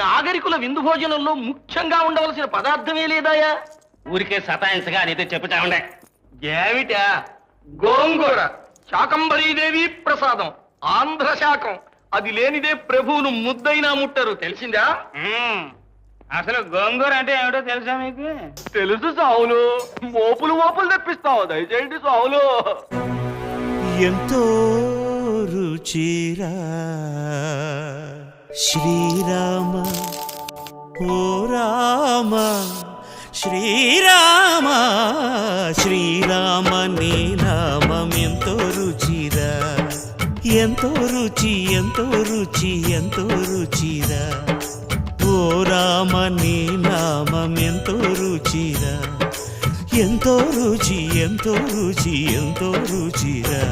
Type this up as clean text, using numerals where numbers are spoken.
నాగరికుల విందు భోజనంలో ముఖ్యంగా ఉండవలసిన పదార్థమే లేదాయా? ఊరికే సతాయించగా నీతో చెప్పుతా ఉండే. ఏమిటా? గోంగూర, శాకంబరీదేవి ప్రసాదం, ఆంధ్ర శాకం. అది లేనిదే ప్రభువును ముద్దైనా ముట్టరు, తెలిసిందా? అసలు గోంగూర అంటే ఏమిటో తెలుసా మీకు? తెలుసు సావులు. మోపులు తెప్పిస్తావు, దయచేయండి సావులు. ఎంతో రుచిరా శ్రీరామ ఓ రామ శ్రీరామ శ్రీరామ నీ నామం ఎంతో రుచిరా, ఎంతో రుచి ఎంతో రుచి ఎంతో రుచిరా. ఓ రామ నీ నామం ఎంతో రుచిరా, ఎంతో రుచి ఎంతో రుచి ఎంతో రుచిరా.